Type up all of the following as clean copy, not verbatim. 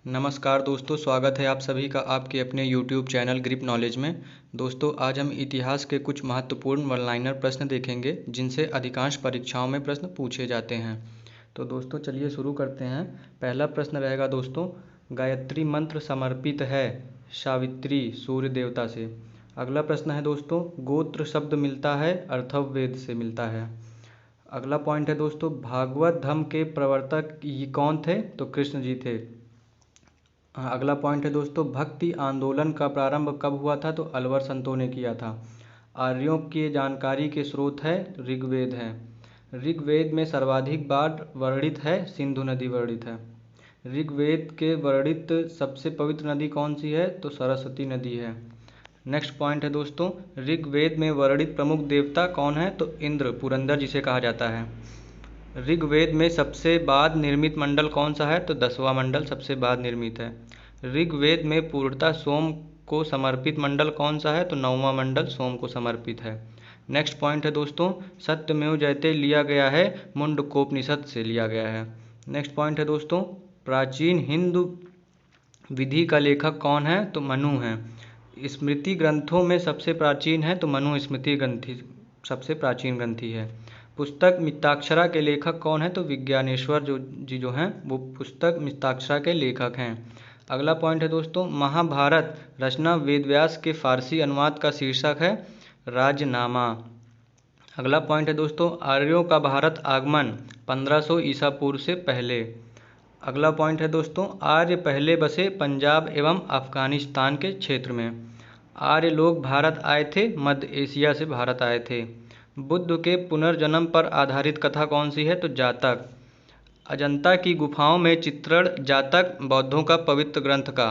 नमस्कार दोस्तों, स्वागत है आप सभी का आपके अपने YouTube चैनल ग्रिप नॉलेज में। दोस्तों, आज हम इतिहास के कुछ महत्वपूर्ण वन लाइनर प्रश्न देखेंगे जिनसे अधिकांश परीक्षाओं में प्रश्न पूछे जाते हैं। तो दोस्तों चलिए शुरू करते हैं। पहला प्रश्न रहेगा दोस्तों, गायत्री मंत्र समर्पित है सावित्री सूर्य देवता से। अगला प्रश्न है दोस्तों, गोत्र शब्द मिलता है अथर्ववेद से मिलता है। अगला पॉइंट है दोस्तों, भागवत धर्म के प्रवर्तक ये कौन थे? तो कृष्ण जी थे। अगला पॉइंट है दोस्तों, भक्ति आंदोलन का प्रारंभ कब हुआ था? तो अलवर संतों ने किया था। आर्यों की जानकारी के स्रोत है ऋग्वेद है। ऋग्वेद में सर्वाधिक बार वर्णित है सिंधु नदी वर्णित है। ऋग्वेद के वर्णित सबसे पवित्र नदी कौन सी है? तो सरस्वती नदी है। नेक्स्ट पॉइंट है दोस्तों, ऋग्वेद में वर्णित प्रमुख देवता कौन है? तो इंद्र, पुरंदर जिसे कहा जाता है। ऋग्वेद में सबसे बाद निर्मित मंडल कौन सा है? तो 10वां मंडल सबसे बाद निर्मित है। ऋग्वेद में पूर्णतः सोम को समर्पित मंडल कौन सा है? तो 9वां मंडल सोम को समर्पित है। नेक्स्ट पॉइंट है दोस्तों, सत्यमेव जयते लिया गया है मुंडकोपनिषद से लिया गया है। नेक्स्ट पॉइंट है दोस्तों, प्राचीन हिंदू विधि का लेखक कौन है? तो मनु है। स्मृति ग्रंथों में सबसे प्राचीन है तो मनु स्मृति ग्रंथि सबसे प्राचीन ग्रंथि है। पुस्तक मिताक्षरा के लेखक कौन है? तो विज्ञानेश्वर जो हैं वो पुस्तक मिताक्षरा के लेखक हैं। अगला पॉइंट है दोस्तों, महाभारत रचना वेदव्यास के फारसी अनुवाद का शीर्षक है राजनामा। अगला पॉइंट है दोस्तों, आर्यों का भारत आगमन 1500 ईसा पूर्व से पहले। अगला पॉइंट है दोस्तों, आर्य पहले बसे पंजाब एवं अफगानिस्तान के क्षेत्र में। आर्य लोग भारत आए थे, मध्य एशिया से भारत आए थे। बुद्ध के पुनर्जन्म पर आधारित कथा कौन सी है? तो जातक। अजंता की गुफाओं में चित्रण जातक बौद्धों का पवित्र ग्रंथ का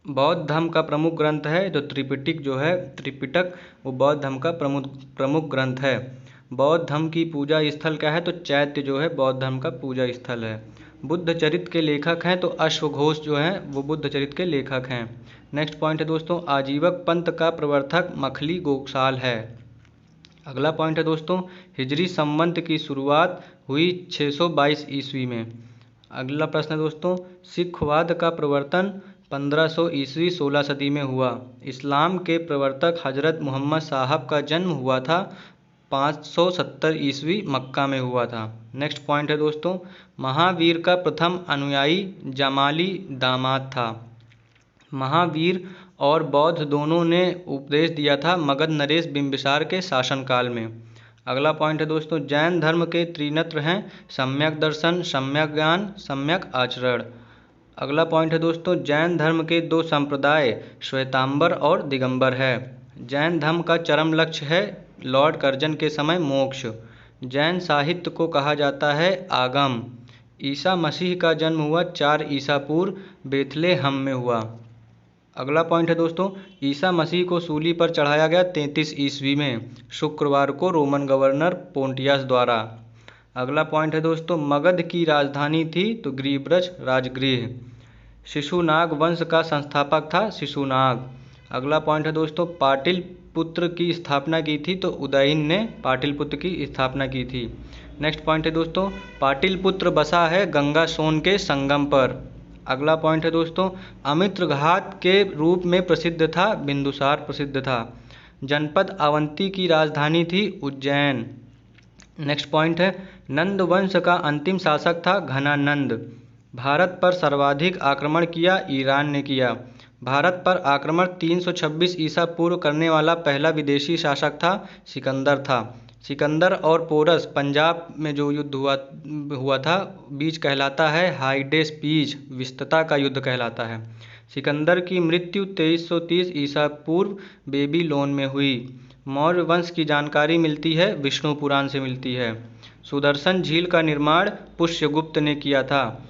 बौद्ध धर्म का प्रमुख ग्रंथ है। जो त्रिपिटक वो बौद्ध धर्म का प्रमुख ग्रंथ है। बौद्ध धर्म की पूजा स्थल क्या है? तो चैत्य जो है बौद्ध धर्म का पूजा स्थल है। बुद्ध चरित्र के लेखक हैं तो अश्वघोष जो हैं वो बुद्ध चरित्र के लेखक हैं। नेक्स्ट पॉइंट है दोस्तों, आजीवक पंथ का प्रवर्तक मखली गोसाल है। अगला पॉइंट है दोस्तों, हिजरी संवत की शुरुआत हुई 622 ईस्वी में। अगला प्रश्न है दोस्तों, सिखवाद का प्रवर्तन 1500 ईस्वी 16 सदी में हुआ। इस्लाम के प्रवर्तक हजरत मोहम्मद साहब का जन्म हुआ था 570 ईस्वी मक्का में हुआ था। नेक्स्ट पॉइंट है दोस्तों, महावीर का प्रथम अनुयायी जमाली दामाद था। महावीर और बौद्ध दोनों ने उपदेश दिया था मगध नरेश बिंबिसार के शासनकाल में। अगला पॉइंट है दोस्तों, जैन धर्म के त्रिनेत्र हैं सम्यक दर्शन, सम्यक ज्ञान, सम्यक आचरण। अगला पॉइंट है दोस्तों, जैन धर्म के दो संप्रदाय श्वेतांबर और दिगंबर है। जैन धर्म का चरम लक्ष्य है लॉर्ड कर्जन के समय मोक्ष। जैन साहित्य को कहा जाता है आगम। ईसा मसीह का जन्म हुआ 4 ईसा पूर्व बेथलेहम में हुआ। अगला पॉइंट है दोस्तों, ईसा मसीह को सूली पर चढ़ाया गया 33 ईस्वी में शुक्रवार को रोमन गवर्नर पोंटियस द्वारा। अगला पॉइंट है दोस्तों, मगध की राजधानी थी तो ग्रीब्रज राजगृह। शिशुनाग वंश का संस्थापक था शिशुनाग। अगला पॉइंट है दोस्तों, पाटलिपुत्र की स्थापना की थी तो उदयन ने पाटलिपुत्र की स्थापना की थी। नेक्स्ट पॉइंट है दोस्तों, पाटलिपुत्र बसा है गंगा सोन के संगम पर। अगला पॉइंट है दोस्तों, अमित्र घाट के रूप में प्रसिद्ध था बिंदुसार प्रसिद्ध था। जनपद अवंती की राजधानी थी उज्जैन। नेक्स्ट पॉइंट है, नंद वंश का अंतिम शासक था घनानंद। भारत पर सर्वाधिक आक्रमण किया ईरान ने किया। भारत पर आक्रमण 326 ईसा पूर्व करने वाला पहला विदेशी शासक था सिकंदर था। सिकंदर और पोरस पंजाब में जो युद्ध हुआ था बीच कहलाता है हाइडेस्पीज, विस्तता का युद्ध कहलाता है। सिकंदर की मृत्यु 2330 ईसा पूर्व बेबीलोन में हुई। मौर्य वंश की जानकारी मिलती है विष्णु पुराण से मिलती है। सुदर्शन झील का निर्माण पुष्यगुप्त ने किया था।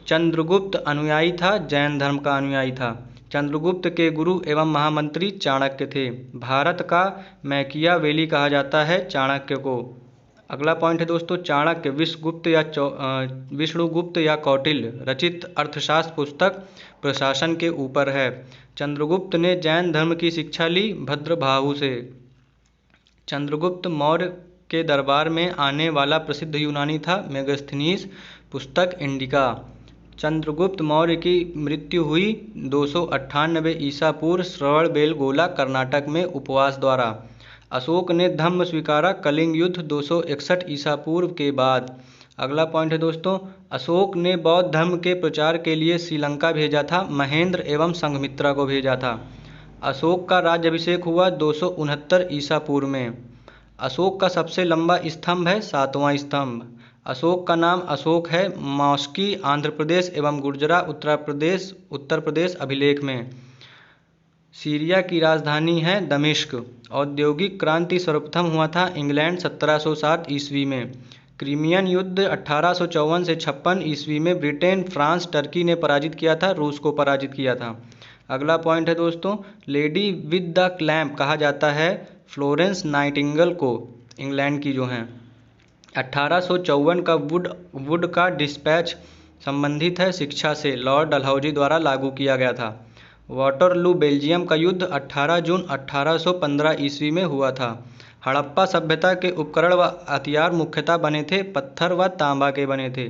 चंद्रगुप्त अनुयायी था, जैन धर्म का अनुयायी था। चंद्रगुप्त के गुरु एवं महामंत्री चाणक्य थे। भारत का मैकियावेली कहा जाता है चाणक्य को। अगला पॉइंट है दोस्तों, चाणक्य विष्णुगुप्त या कौटिल्य रचित अर्थशास्त्र पुस्तक प्रशासन के ऊपर है। चंद्रगुप्त ने जैन धर्म की शिक्षा ली भद्रभाहु से। चंद्रगुप्त मौर्य के दरबार में आने वाला प्रसिद्ध यूनानी था मेगास्थनीज पुस्तक इंडिका। चंद्रगुप्त मौर्य की मृत्यु हुई 298 ईसा पूर्व श्रवणबेलगोला कर्नाटक में उपवास द्वारा। अशोक ने धम्म स्वीकारा कलिंग युद्ध 261 ईसा पूर्व के बाद। अगला पॉइंट है दोस्तों, अशोक ने बौद्ध धर्म के प्रचार के लिए श्रीलंका भेजा था, महेंद्र एवं संघमित्रा को भेजा था। अशोक का राज्याभिषेक हुआ 269 ईसा पूर्व में। अशोक का सबसे लंबा स्तंभ है 7वां स्तंभ। अशोक का नाम अशोक है मौस्की आंध्र प्रदेश एवं गुर्जरा उत्तर प्रदेश अभिलेख में। सीरिया की राजधानी है दमिश्क। औद्योगिक क्रांति सर्वप्रथम हुआ था इंग्लैंड 1707 ईस्वी में। क्रीमियन युद्ध 1854 से 56 ईस्वी में ब्रिटेन, फ्रांस, टर्की ने पराजित किया था, रूस को पराजित किया था। अगला पॉइंट है दोस्तों, लेडी विद द क्लैम्प कहा जाता है फ्लोरेंस नाइटिंगेल को, इंग्लैंड की जो हैं। 1854 का वुड का डिस्पैच संबंधित है शिक्षा से, लॉर्ड डलहौजी द्वारा लागू किया गया था। वाटरलू बेल्जियम का युद्ध 18 जून 1815 ईस्वी में हुआ था। हड़प्पा सभ्यता के उपकरण व हथियार मुख्यतः बने थे पत्थर व तांबा के बने थे।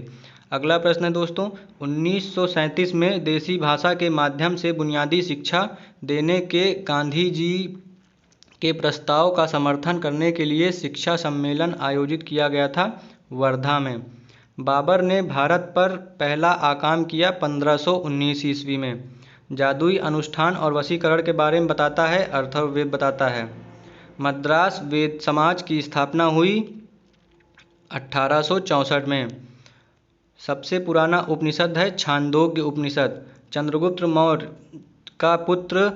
अगला प्रश्न है दोस्तों, 1937 में देसी भाषा के माध्यम से बुनियादी शिक्षा देने के गांधी जी के प्रस्ताव का समर्थन करने के लिए शिक्षा सम्मेलन आयोजित किया गया था वर्धा में। बाबर ने भारत पर पहला आक्रमण किया 1519 ईस्वी में। जादुई अनुष्ठान और वशीकरण के बारे में बताता है अथर्ववेद बताता है। मद्रास वेद समाज की स्थापना हुई 1864 में। सबसे पुराना उपनिषद है छांदोग्य उपनिषद। चंद्रगुप्त मौर्य का पुत्र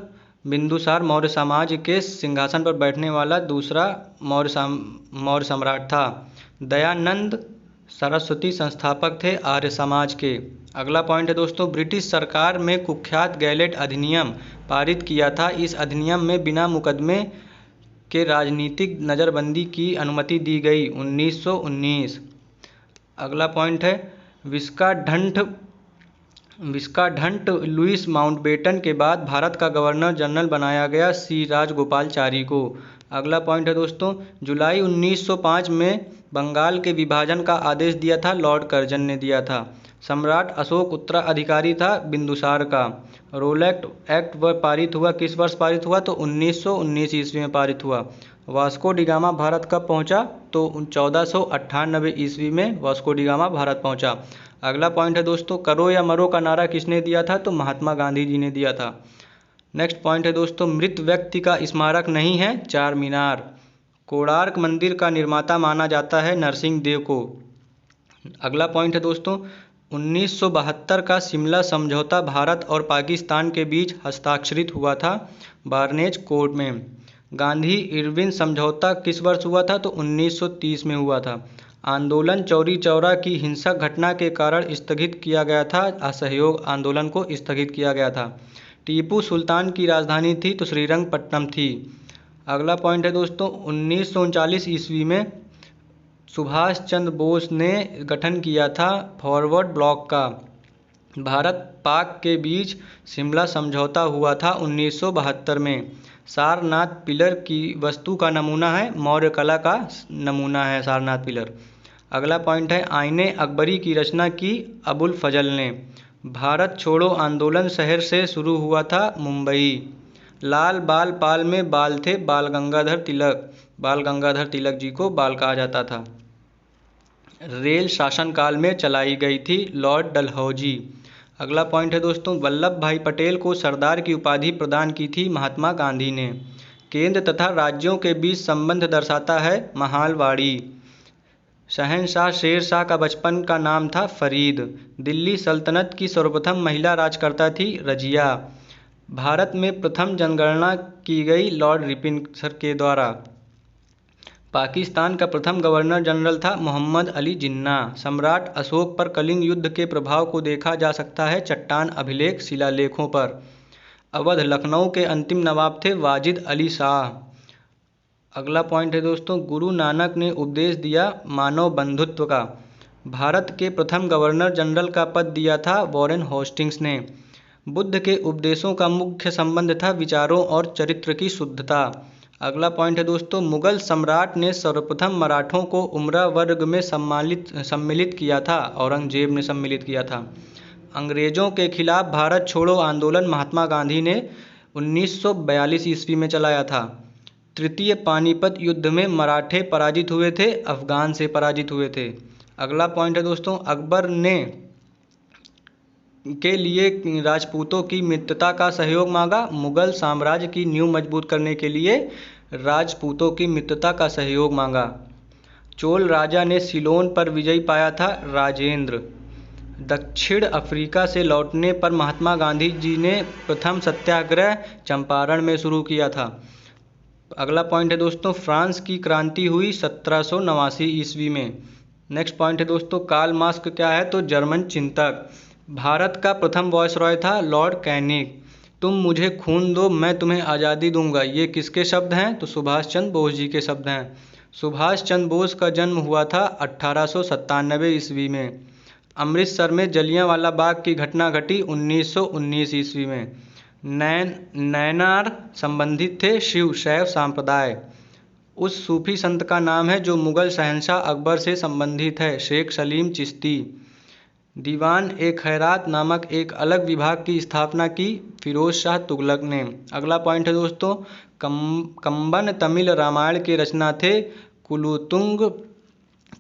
बिंदुसार मौर्य समाज के सिंहासन पर बैठने वाला दूसरा मौर्य सम्राट था। दयानंद सरस्वती संस्थापक थे आर्य समाज के। अगला पॉइंट है दोस्तों, ब्रिटिश सरकार में कुख्यात गैलेट अधिनियम पारित किया था। इस अधिनियम में बिना मुकदमे के राजनीतिक नज़रबंदी की अनुमति दी गई 1919। अगला पॉइंट है, विस्काढंट लुईस माउंटबेटन के बाद भारत का गवर्नर जनरल बनाया गया सी राजगोपालचारी को। अगला पॉइंट है दोस्तों, जुलाई 1905 में बंगाल के विभाजन का आदेश दिया था लॉर्ड कर्जन ने दिया था। सम्राट अशोक उत्तराधिकारी था बिंदुसार का। रोलैक्ट एक्ट पारित हुआ किस वर्ष पारित हुआ, तो 1919 ईस्वी में पारित हुआ। वास्को डिगामा भारत कब पहुंचा, तो 1498 ईस्वी में वास्को डिगामा भारत पहुंचा। अगला पॉइंट है दोस्तों, करो या मरो का नारा किसने दिया था, तो महात्मा गांधी जी ने दिया था। नेक्स्ट पॉइंट है दोस्तों, मृत व्यक्ति का स्मारक नहीं है चार मीनार। कोणार्क मंदिर का निर्माता माना जाता है नरसिंह देव को। अगला पॉइंट है दोस्तों, 1972 का शिमला समझौता भारत और पाकिस्तान के बीच हस्ताक्षरित हुआ था बार्नेज कोर्ट में। गांधी इरविन समझौता किस वर्ष हुआ था, तो 1930 में हुआ था। आंदोलन चौरी चौरा की हिंसक घटना के कारण स्थगित किया गया था, असहयोग आंदोलन को स्थगित किया गया था। टीपू सुल्तान की राजधानी थी तो श्रीरंगपट्टनम थी। अगला पॉइंट है दोस्तों, 1939 ईस्वी में सुभाष चंद्र बोस ने गठन किया था फॉरवर्ड ब्लॉक का। भारत पाक के बीच शिमला समझौता हुआ था 1972 में। सारनाथ पिलर की वस्तु का नमूना है, मौर्य कला का नमूना है सारनाथ पिलर। अगला पॉइंट है, आईने अकबरी की रचना की अबुल फजल ने। भारत छोड़ो आंदोलन शहर से शुरू हुआ था मुंबई। लाल बाल पाल में बाल थे बाल गंगाधर तिलक जी को बाल कहा जाता था। रेल शासनकाल में चलाई गई थी लॉर्ड डलहौजी। अगला पॉइंट है दोस्तों, वल्लभ भाई पटेल को सरदार की उपाधि प्रदान की थी महात्मा गांधी ने। केंद्र तथा राज्यों के बीच संबंध दर्शाता है महालवाड़ी। शहंशाह शेर शाह का बचपन का नाम था फरीद। दिल्ली सल्तनत की सर्वप्रथम महिला राजकर्ता थी रजिया। भारत में प्रथम जनगणना की गई लॉर्ड रिपन सर के द्वारा। पाकिस्तान का प्रथम गवर्नर जनरल था मोहम्मद अली जिन्ना। सम्राट अशोक पर कलिंग युद्ध के प्रभाव को देखा जा सकता है चट्टान अभिलेख शिलालेखों पर। अवध लखनऊ के अंतिम नवाब थे वाजिद अली शाह। अगला पॉइंट है दोस्तों, गुरु नानक ने उपदेश दिया मानव बंधुत्व का। भारत के प्रथम गवर्नर जनरल का पद दिया था वॉरेन होस्टिंग्स ने। बुद्ध के उपदेशों का मुख्य संबंध था विचारों और चरित्र की शुद्धता। अगला पॉइंट है दोस्तों, मुगल सम्राट ने सर्वप्रथम मराठों को उमरा वर्ग में सम्मिलित किया था, औरंगजेब ने सम्मिलित किया था। अंग्रेजों के खिलाफ भारत छोड़ो आंदोलन महात्मा गांधी ने 1942 ईस्वी में चलाया था। तृतीय पानीपत युद्ध में मराठे पराजित हुए थे, अफगान से पराजित हुए थे। अगला पॉइंट है दोस्तों, अकबर ने के लिए राजपूतों की मित्रता का सहयोग मांगा। मुगल साम्राज्य की नींव मजबूत करने के लिए राजपूतों की मित्रता का सहयोग मांगा। चोल राजा ने सिलोन पर विजय पाया था, राजेंद्र। दक्षिण अफ्रीका से लौटने पर महात्मा गांधी जी ने प्रथम सत्याग्रह चंपारण में शुरू किया था। अगला पॉइंट है दोस्तों, फ्रांस की क्रांति हुई 1789 ईस्वी में। नेक्स्ट पॉइंट है दोस्तों, कार्ल मार्क्स क्या है, तो जर्मन चिंतक। भारत का प्रथम वॉयसरॉय था लॉर्ड कैनिंग। तुम मुझे खून दो, मैं तुम्हें आज़ादी दूंगा, ये किसके शब्द हैं, तो सुभाष चंद्र बोस जी के शब्द हैं। सुभाष चंद्र बोस का जन्म हुआ था 1897 ईस्वी में। अमृतसर में जलियांवाला बाग की घटना घटी 1919 ईस्वी में। नैनार संबंधित थे शैव संप्रदाय। उस सूफी संत का नाम है जो मुगल शहंशाह अकबर से संबंधित है, शेख सलीम चिश्ती। दीवान ए खैरात नामक एक अलग विभाग की स्थापना की फिरोज शाह तुगलक ने। अगला पॉइंट है दोस्तों, कंबन तमिल रामायण के रचना थे कुलोत्तुंग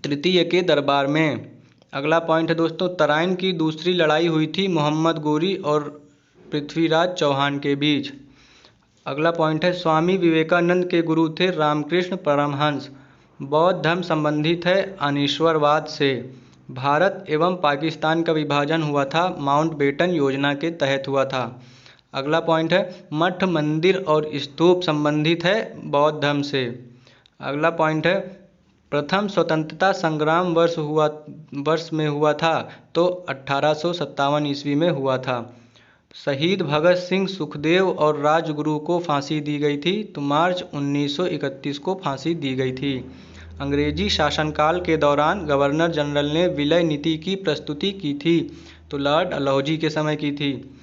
तृतीय के दरबार में। अगला पॉइंट है दोस्तों, तराइन की दूसरी लड़ाई हुई थी मोहम्मद गोरी और पृथ्वीराज चौहान के बीच। अगला पॉइंट है, स्वामी विवेकानंद के गुरु थे रामकृष्ण परमहंस। बौद्ध धर्म संबंधित है अनीश्वरवाद से। भारत एवं पाकिस्तान का विभाजन हुआ था माउंटबेटन योजना के तहत हुआ था। अगला पॉइंट है, मठ मंदिर और स्तूप संबंधित है बौद्ध धर्म से। अगला पॉइंट है, प्रथम स्वतंत्रता संग्राम वर्ष में हुआ था तो 1857 ईस्वी में हुआ था। शहीद भगत सिंह, सुखदेव और राजगुरु को फांसी दी गई थी तो मार्च 1931 को फांसी दी गई थी। अंग्रेजी शासनकाल के दौरान गवर्नर जनरल ने विलय नीति की प्रस्तुति की थी तो लॉर्ड डलहौजी के समय की थी।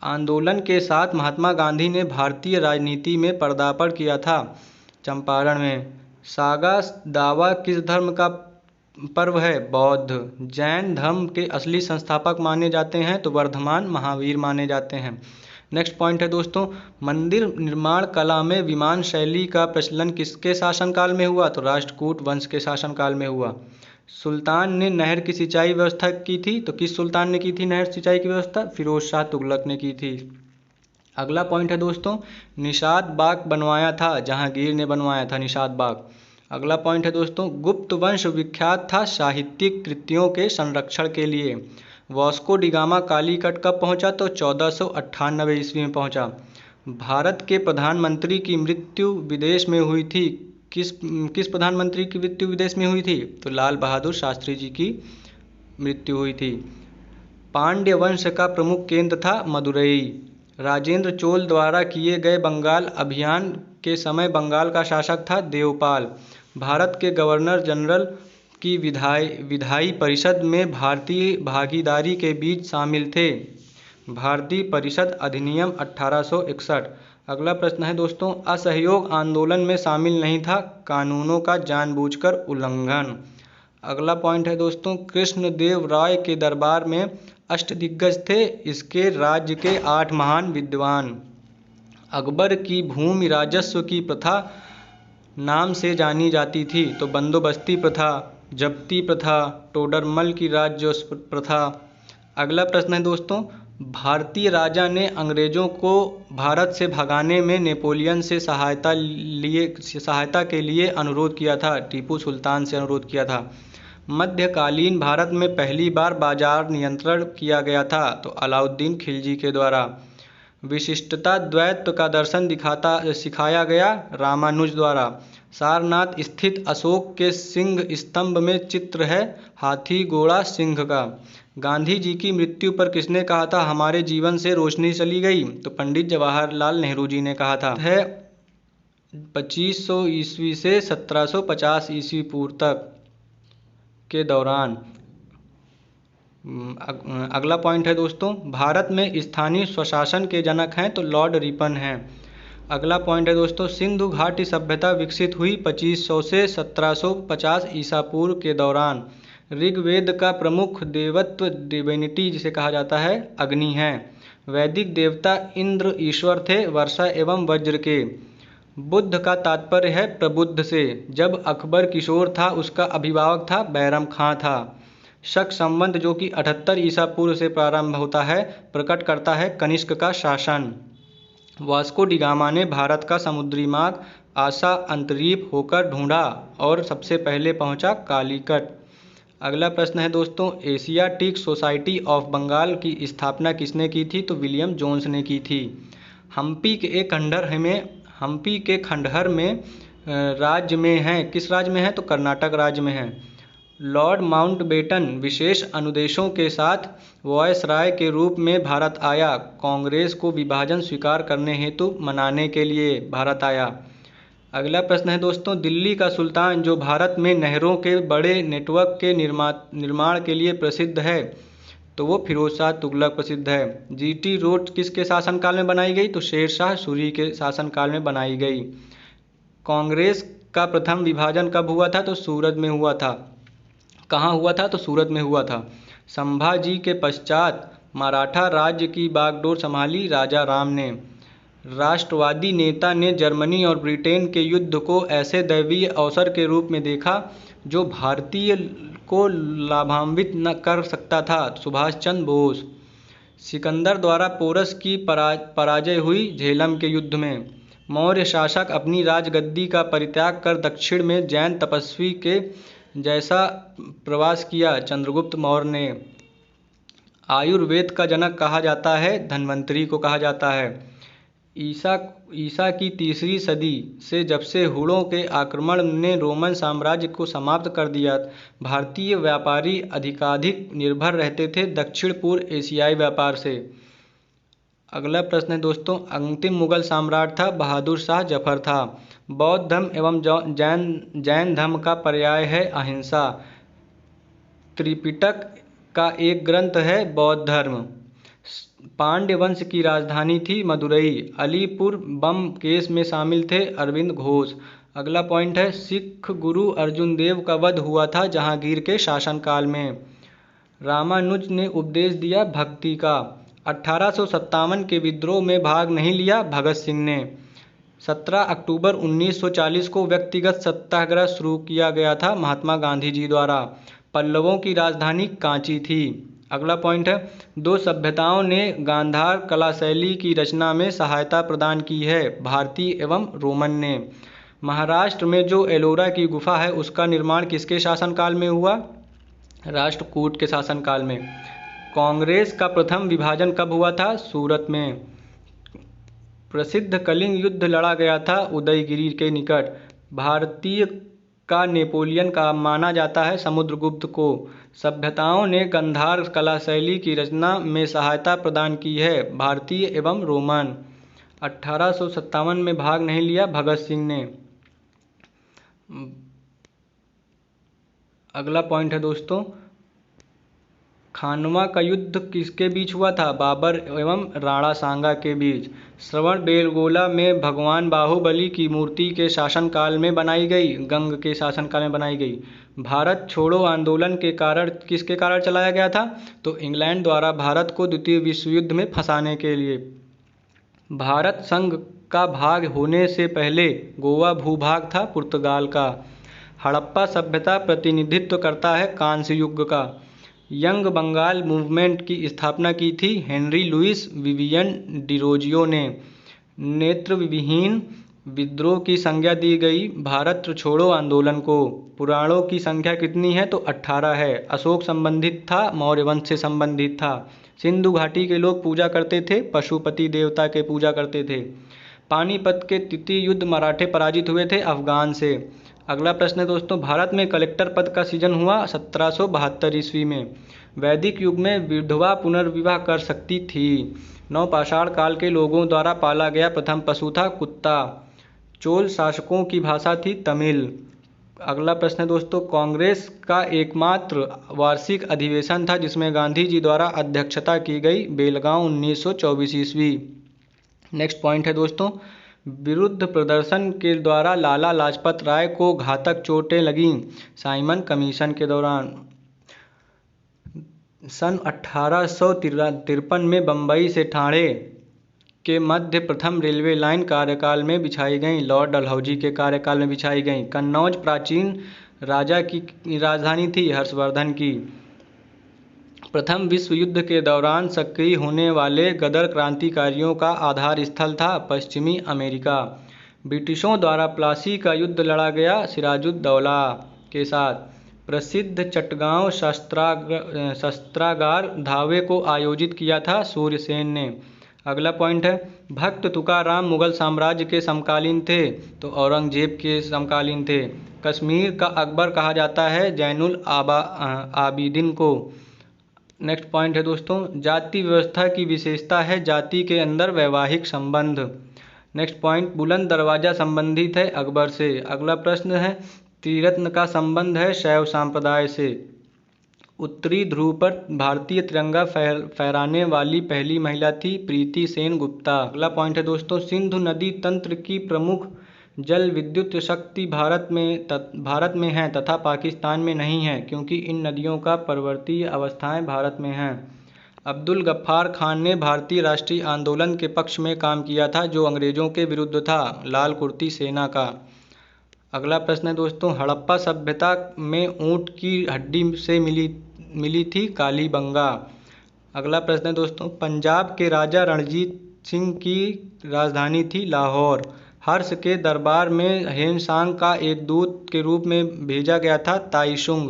आंदोलन के साथ महात्मा गांधी ने भारतीय राजनीति में पदार्पण किया था, चंपारण में। सागा दावा किस धर्म का पर्व है, बौद्ध। जैन धर्म के असली संस्थापक माने जाते हैं तो वर्धमान महावीर माने जाते हैं। नेक्स्ट पॉइंट है दोस्तों, मंदिर निर्माण कला में विमान शैली का प्रचलन किसके शासनकाल में हुआ, तो राष्ट्रकूट वंश के शासनकाल में हुआ। सुल्तान ने नहर की सिंचाई व्यवस्था की थी तो किस सुल्तान ने की थी नहर सिंचाई की व्यवस्था, फिरोज शाह तुगलक ने की थी। अगला पॉइंट है दोस्तों, निषाद बाग बनवाया था, जहांगीर ने बनवाया था निषाद बाग। अगला पॉइंट है दोस्तों, गुप्त वंश विख्यात था साहित्यिक कृतियों के संरक्षण के लिए। वास्को डिगामा कालीकट कब पहुंचा, तो 1498 ईस्वी में पहुंचा। भारत के प्रधानमंत्री की मृत्यु विदेश में हुई थी, किस प्रधानमंत्री की मृत्यु विदेश में हुई थी, तो लाल बहादुर शास्त्री जी की मृत्यु हुई थी। पांड्य वंश का प्रमुख केंद्र था मदुरई। राजेंद्र चोल द्वारा किए गए बंगाल अभियान के समय बंगाल का शासक था देवपाल। भारत के गवर्नर जनरल की विधायी परिषद में भारतीय भागीदारी के बीच शामिल थे। भारतीय परिषद अधिनियम 1861। अगला प्रश्न है दोस्तों, असहयोग आंदोलन में शामिल नहीं था, कानूनों का जानबूझकर उल्लंघन। अगला पॉइंट है दोस्तों, कृष्णदेव राय के दरबार में अष्टदिग्गज थे, इसके राज्य के 8 महान विद्वान। अकबर की भूमि राजस्व की प्रथा नाम से जानी जाती थी तो बंदोबस्ती प्रथा, जब्ती प्रथा, टोडरमल की राजस्व प्रथा। अगला प्रश्न है दोस्तों, भारतीय राजा ने अंग्रेजों को भारत से भगाने में नेपोलियन से सहायता के लिए अनुरोध किया था, टीपू सुल्तान से अनुरोध किया था। मध्यकालीन भारत में पहली बार बाजार नियंत्रण किया गया था तो अलाउद्दीन खिलजी के द्वारा। विशिष्टता द्वैत का दर्शन सिखाया गया रामानुज द्वारा। सारनाथ स्थित अशोक के सिंह स्तंभ में चित्र है हाथी घोड़ा सिंह का। गांधी जी की मृत्यु पर किसने कहा था, हमारे जीवन से रोशनी चली गई, तो पंडित जवाहरलाल नेहरू जी ने कहा था। है 2500 ईस्वी से 1750 ईस्वी पूर्व तक के दौरान। अगला पॉइंट है दोस्तों, भारत में स्थानीय स्वशासन के जनक हैं तो लॉर्ड रिपन हैं। अगला पॉइंट है दोस्तों, सिंधु घाटी सभ्यता विकसित हुई 2500 से 1750 ईसा पूर्व के दौरान। ऋग्वेद का प्रमुख देवत्व डिविनिटी जिसे कहा जाता है अग्नि है। वैदिक देवता इंद्र ईश्वर थे वर्षा एवं वज्र के। बुद्ध का तात्पर्य है प्रबुद्ध से। जब अकबर किशोर था उसका अभिभावक था बैरम खां था। शक संवत जो कि 78 ईसा पूर्व से प्रारंभ होता है प्रकट करता है कनिष्क का शासन। वास्को डी गामा ने भारत का समुद्री मार्ग आशा अंतरीप होकर ढूंढा और सबसे पहले पहुंचा कालीकट। अगला प्रश्न है दोस्तों, एशियाटिक सोसाइटी ऑफ बंगाल की स्थापना किसने की थी? तो विलियम जोन्स ने की थी। हम्पी के खंडहर में राज्य में है, किस राज्य में है? तो कर्नाटक राज्य में है। लॉर्ड माउंटबेटन विशेष अनुदेशों के साथ वॉयसराय के रूप में भारत आया। कांग्रेस को विभाजन स्वीकार करने हेतु मनाने के लिए भारत आया। अगला प्रश्न है दोस्तों, दिल्ली का सुल्तान जो भारत में नहरों के बड़े नेटवर्क के निर्माण के लिए प्रसिद्ध है तो वो फिरोज शाह तुगलक प्रसिद्ध है। जीटी रोड किसके शासनकाल में बनाई गई? तो शेरशाह सूरी के शासनकाल में बनाई गई। कांग्रेस का प्रथम विभाजन कब हुआ था? तो सूरत में हुआ था। कहाँ हुआ था? तो सूरत में हुआ था। संभाजी के पश्चात मराठा राज्य की बागडोर संभाली राजा राम ने। राष्ट्रवादी नेता ने जर्मनी और ब्रिटेन के युद्ध को ऐसे दैवीय अवसर के रूप में देखा जो भारतीय को लाभान्वित न कर सकता था। सुभाष चंद्र बोस। सिकंदर द्वारा पोरस की पराजय हुई झेलम के युद्ध में। मौर्य शासक अपनी राजगद्दी का परित्याग कर दक्षिण में जैन तपस्वी के जैसा प्रवास किया। चंद्रगुप्त मौर्य ने। आयुर्वेद का जनक कहा जाता है, धन्वंतरी को कहा जाता है। ईसा की 3री सदी से जब से हुणों के आक्रमण ने रोमन साम्राज्य को समाप्त कर दिया, भारतीय व्यापारी अधिकाधिक निर्भर रहते थे दक्षिण पूर्व एशियाई व्यापार से। अगला प्रश्न है दोस्तों, अंतिम मुगल सम्राट था बहादुर शाह जफर था। बौद्ध धर्म एवं जैन धर्म का पर्याय है अहिंसा। त्रिपिटक का एक ग्रंथ है बौद्ध धर्म। पांड्य वंश की राजधानी थी मदुरई। अलीपुर बम केस में शामिल थे अरविंद घोष। अगला पॉइंट है, सिख गुरु अर्जुन देव का वध हुआ था जहांगीर के शासनकाल में। रामानुज ने उपदेश दिया भक्ति का। 1857 के विद्रोह में भाग नहीं लिया भगत सिंह ने। 17 अक्टूबर 1940 को व्यक्तिगत सत्याग्रह शुरू किया गया था महात्मा गांधी जी द्वारा। पल्लवों की राजधानी कांची थी। अगला पॉइंट है, दो सभ्यताओं ने गांधार कला शैली की रचना में सहायता प्रदान की है, भारतीय एवं रोमन ने। महाराष्ट्र में जो एलोरा की गुफा है उसका निर्माण किसके शासनकाल में हुआ? राष्ट्रकूट के शासनकाल में। कांग्रेस का प्रथम विभाजन कब हुआ था? सूरत में। प्रसिद्ध कलिंग युद्ध लड़ा गया था उदयगिरि के निकट। भारतीय का नेपोलियन का माना जाता है समुद्रगुप्त को। सभ्यताओं ने गांधार कला शैली की रचना में सहायता प्रदान की है, भारतीय एवं रोमन। 1857 में भाग नहीं लिया भगत सिंह ने। अगला पॉइंट है दोस्तों, खानवा का युद्ध किसके बीच हुआ था? बाबर एवं राणा सांगा के बीच। श्रवण बेलगोला में भगवान बाहुबली की मूर्ति के शासनकाल में बनाई गई, गंग के शासनकाल में बनाई गई। भारत छोड़ो आंदोलन के कारण किसके कारण चलाया गया था? तो इंग्लैंड द्वारा भारत को द्वितीय विश्व युद्ध में फंसाने के लिए। भारत संघ का भाग होने से पहले गोवा भूभाग था पुर्तगाल का। हड़प्पा सभ्यता प्रतिनिधित्व करता है कांस्य युग का। यंग बंगाल मूवमेंट की स्थापना की थी हेनरी लुइस विवियन डिरोजियो ने। नेत्र विहीन विद्रोह की संज्ञा दी गई भारत छोड़ो आंदोलन को। पुराणों की संख्या कितनी है? तो 18 है। अशोक संबंधित था, मौर्य वंश से संबंधित था। सिंधु घाटी के लोग पूजा करते थे, पशुपति देवता के पूजा करते थे। पानीपत के तृतीय युद्ध मराठे पराजित हुए थे अफगान से। अगला प्रश्न है दोस्तों, भारत में कलेक्टर पद का सृजन हुआ 1772 ईस्वी में। वैदिक युग में विधवा पुनर्विवाह कर सकती थी। नवपाषाण काल के लोगों द्वारा पाला गया प्रथम पशु था कुत्ता। चोल शासकों की भाषा थी तमिल। अगला प्रश्न है दोस्तों, कांग्रेस का एकमात्र वार्षिक अधिवेशन था जिसमें गांधी जी द्वारा अध्यक्षता की गई, बेलगांव 1924 ईस्वी। नेक्स्ट पॉइंट है दोस्तों, विरुद्ध प्रदर्शन के द्वारा लाला लाजपत राय को घातक चोटें लगीं साइमन कमीशन के दौरान। सन 1853 में बम्बई से ठाणे के मध्य प्रथम रेलवे लाइन कार्यकाल में बिछाई गई। लॉर्ड डलहौजी के कार्यकाल में बिछाई गई। कन्नौज प्राचीन राजा की राजधानी थी, हर्षवर्धन की। प्रथम विश्व युद्ध के दौरान सक्रिय होने वाले गदर क्रांतिकारियों का आधार स्थल था पश्चिमी अमेरिका। ब्रिटिशों द्वारा प्लासी का युद्ध लड़ा गया सिराजुद्दौला के साथ। प्रसिद्ध चटगांव शस्त्रागार धावे को आयोजित किया था सूर्यसेन ने। अगला पॉइंट है, भक्त तुकाराम मुगल साम्राज्य के समकालीन थे, तो औरंगजेब के समकालीन थे। कश्मीर का अकबर कहा जाता है जैनुल आबिदीन को। नेक्स्ट पॉइंट है दोस्तों, जाति व्यवस्था की विशेषता है जाति के अंदर वैवाहिक संबंध। नेक्स्ट पॉइंट, बुलंद दरवाजा संबंधित है अकबर से। अगला प्रश्न है, त्रिरत्न का संबंध है शैव संप्रदाय से। उत्तरी ध्रुव पर भारतीय तिरंगा फहराने वाली पहली महिला थी प्रीति सेन गुप्ता। अगला पॉइंट है दोस्तों, सिंधु नदी तंत्र की प्रमुख जल विद्युत शक्ति भारत में है तथा पाकिस्तान में नहीं है, क्योंकि इन नदियों का पर्वतीय अवस्थाएं भारत में हैं। अब्दुल गफ्फार खान ने भारतीय राष्ट्रीय आंदोलन के पक्ष में काम किया था, जो अंग्रेजों के विरुद्ध था, लाल कुर्ती सेना का। अगला प्रश्न है दोस्तों, हड़प्पा सभ्यता में ऊंट की हड्डी से मिली थी कालीबंगा। अगला प्रश्न है दोस्तों, पंजाब के राजा रणजीत सिंह की राजधानी थी लाहौर। हर्ष के दरबार में हेनसांग का एक दूत के रूप में भेजा गया था ताइशुंग।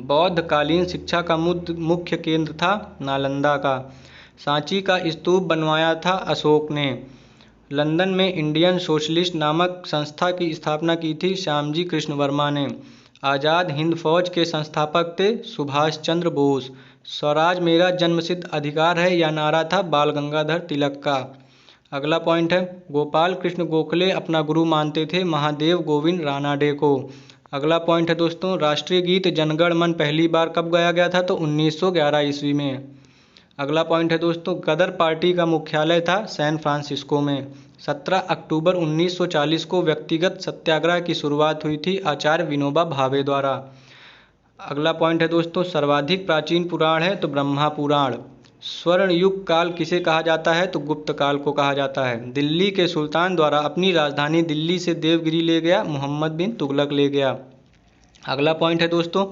बौद्धकालीन शिक्षा का मुख्य केंद्र था नालंदा का। सांची का स्तूप बनवाया था अशोक ने। लंदन में इंडियन सोशलिस्ट नामक संस्था की स्थापना की थी श्यामजी कृष्ण वर्मा ने। आज़ाद हिंद फौज के संस्थापक थे सुभाष चंद्र बोस। स्वराज मेरा जन्मसिद्ध अधिकार है यह नारा था बाल गंगाधर तिलक का। अगला पॉइंट है, गोपाल कृष्ण गोखले अपना गुरु मानते थे महादेव गोविंद रानाडे को। अगला पॉइंट है दोस्तों, राष्ट्रीय गीत जनगण मन पहली बार कब गाया गया था, तो 1911 ईस्वी में। अगला पॉइंट है दोस्तों, गदर पार्टी का मुख्यालय था सैन फ्रांसिस्को में। 17 अक्टूबर 1940 को व्यक्तिगत सत्याग्रह की शुरुआत हुई थी आचार्य विनोबा भावे द्वारा। अगला पॉइंट है दोस्तों, सर्वाधिक प्राचीन पुराण है तो ब्रह्मा पुराण। स्वर्ण युग काल किसे कहा जाता है, तो गुप्त काल को कहा जाता है। दिल्ली के सुल्तान द्वारा अपनी राजधानी दिल्ली से देवगिरी ले गया मोहम्मद बिन तुगलक ले गया। अगला पॉइंट है दोस्तों,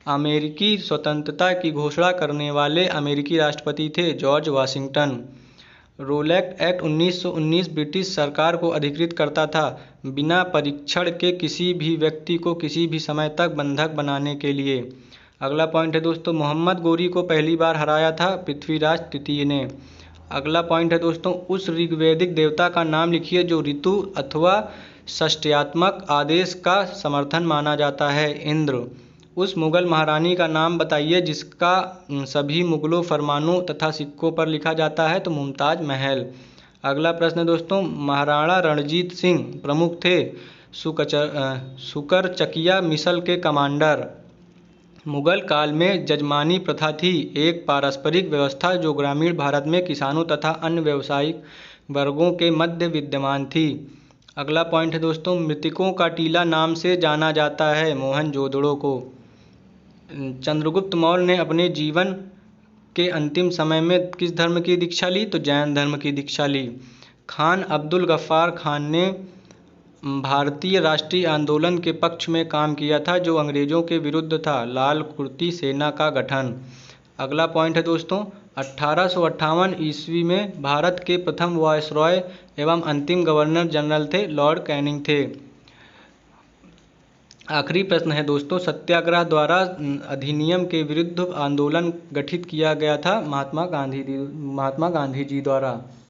अमेरिकी स्वतंत्रता की घोषणा करने वाले अमेरिकी राष्ट्रपति थे जॉर्ज वाशिंगटन। रोलैक्ट एक्ट 1919 ब्रिटिश सरकार को अधिकृत करता था बिना परीक्षण के किसी भी व्यक्ति को किसी भी समय तक बंधक बनाने के लिए। अगला पॉइंट है दोस्तों, मोहम्मद गोरी को पहली बार हराया था पृथ्वीराज तृतीय ने। अगला पॉइंट है दोस्तों, उस ऋग्वैदिक देवता का नाम लिखिए जो ऋतु अथवा षष्ट्यात्मक आदेश का समर्थन माना जाता है, इंद्र। उस मुगल महारानी का नाम बताइए जिसका सभी मुगलों फरमानों तथा सिक्कों पर लिखा जाता है, तो मुमताज महल। अगला प्रश्न दोस्तों, महाराणा रणजीत सिंह प्रमुख थे सुकरचकिया मिसल के कमांडर। मुगल काल में जजमानी प्रथा थी, एक पारस्परिक व्यवस्था जो ग्रामीण भारत में किसानों तथा अन्य व्यावसायिक वर्गों के मध्य विद्यमान थी। अगला पॉइंट है दोस्तों, मृतकों का टीला नाम से जाना जाता है मोहनजोदड़ो को। चंद्रगुप्त मौर्य ने अपने जीवन के अंतिम समय में किस धर्म की दीक्षा ली, तो जैन धर्म की दीक्षा ली। खान अब्दुल गफ्फार खान ने भारतीय राष्ट्रीय आंदोलन के पक्ष में काम किया था जो अंग्रेजों के विरुद्ध था, लाल कुर्ती सेना का गठन। अगला पॉइंट है दोस्तों, 1858 ईस्वी में भारत के प्रथम वायसरॉय एवं अंतिम गवर्नर जनरल थे लॉर्ड कैनिंग थे। आखिरी प्रश्न है दोस्तों, सत्याग्रह द्वारा अधिनियम के विरुद्ध आंदोलन गठित किया गया था महात्मा गांधी जी द्वारा।